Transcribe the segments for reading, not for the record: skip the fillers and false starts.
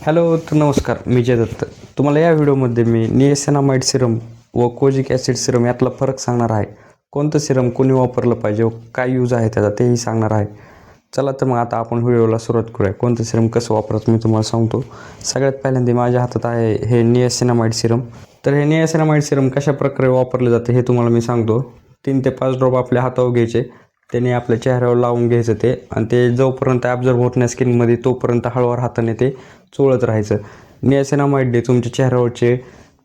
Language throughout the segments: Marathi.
हॅलो तर नमस्कार, मी जय दत्त. तुम्हाला या व्हिडिओमध्ये मी निएसिनामाइड सिरम व कोजिक ॲसिड सिरम यातला फरक सांगणार आहे. कोणतं सिरम कोणी वापरलं पाहिजे व काय यूज आहे त्याचा तेही सांगणार आहे. चला तर मग आता आपण व्हिडिओला सुरुवात करूया. कोणतं सिरम कसं वापरायचं मी तुम्हाला सांगतो. सगळ्यात पहिल्यांदा माझ्या हातात आहे हे निएसिनामाइड सिरम. तर हे निएसिनामाइड सिरम कशा प्रकारे वापरले जाते हे तुम्हाला मी सांगतो. 3 ते 5 ड्रॉप आपल्या हातावर घ्यायचे, त्याने आपल्या चेहऱ्यावर लावून घ्यायचं ते, आणि ते जोपर्यंत ॲब्झॉर्ब होत नाही स्किनमध्ये तोपर्यंत हळूवार हाताने ते चोळत राहायचं. निएसिनामाइडने तुमच्या चेहऱ्यावरचे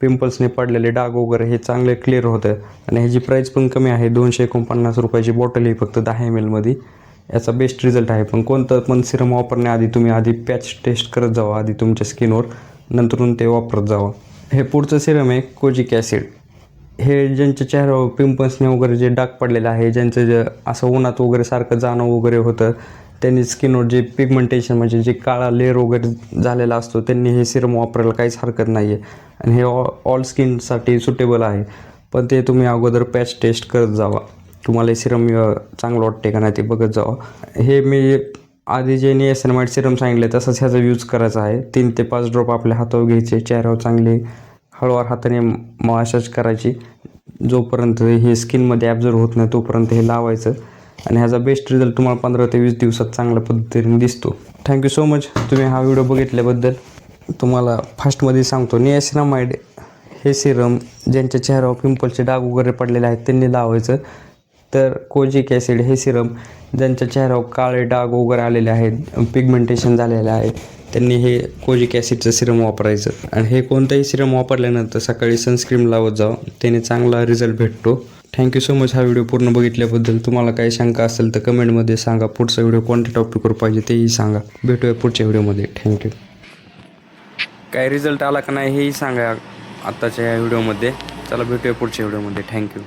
पिंपल्सने पडलेले डाग वगैरे हे चांगले क्लिअर होतं. आणि ह्याची प्राईस पण कमी आहे, 249 रुपयाची बॉटल ही फक्त 10 ml मध्ये. याचा बेस्ट रिझल्ट आहे. पण कोणतं पण सिरम वापरण्याआधी तुम्ही आधी पॅच टेस्ट करत जावा आधी तुमच्या स्किनवर, नंतरून ते वापरत जावा. हे पुढचं सिरम आहे कोजिक ॲसिड. हे ज्यांच्या चेहऱ्यावर पिंपल्सने वगैरे जे डाग पडलेले आहे, ज्यांचं जे असं उन्हात वगैरे सारखं जाणं वगैरे होतं, त्यांनी स्किनवर जे पिगमेंटेशन म्हणजे जे काळा लेअर वगैरे झालेला असतो, त्यांनी हे सिरम वापरायला काहीच हरकत नाही आहे. आणि हे ऑल स्किनसाठी सुटेबल आहे. पण ते तुम्ही अगोदर पॅच टेस्ट करत जावा, तुम्हाला हे सिरम चांगलं वाटते का नाही ते बघत जावा. हे मी आधी जे निएसिनामाइड सिरम सांगितले तसंच ह्याचा यूज करायचा आहे. 3 ते 5 ड्रॉप आपल्या हातावर घ्यायचे, चेहऱ्यावर चांगले हळूवार हाताने मसाज करायची. जोपर्यंत हे स्किनमध्ये ॲब्झॉर्ब होत नाही तोपर्यंत हे लावायचं. आणि ह्याचा बेस्ट रिझल्ट तुम्हाला 15 ते 20 दिवसात चांगल्या पद्धतीने दिसतो. थँक्यू सो मच तुम्ही हा व्हिडिओ बघितल्याबद्दल. तुम्हाला फास्टमध्ये सांगतो, निएसिनामाइड हे सिरम ज्यांच्या चेहऱ्यावर पिंपलचे डाग वगैरे पडलेले आहेत त्यांनी लावायचं. तर कोजिक ॲसिड हे सिरम ज्यांच्या चेहऱ्यावर काळे डाग वगैरे आलेले आहेत, पिगमेंटेशन झालेलं आहे, त्यांनी हे कोजिक ॲसिडचं सिरम वापरायचं. आणि हे कोणतंही सिरम वापरल्यानंतर सकाळी सनस्क्रीन लावत जावं, त्याने चांगला रिझल्ट भेटतो. थँक्यू सो मच हा व्हिडिओ पूर्ण बघितल्याबद्दल. तुम्हाला काही शंका असेल तर कमेंटमध्ये सांगा. पुढचा व्हिडिओ कोणत्या टॉपिकवर पाहिजे तेही सांगा. भेटूया पुढच्या व्हिडिओमध्ये. थँक्यू. काय रिझल्ट आला का नाही हेही सांगा आत्ताच्या या व्हिडिओमध्ये. चला भेटूया पुढच्या व्हिडिओमध्ये. थँक्यू.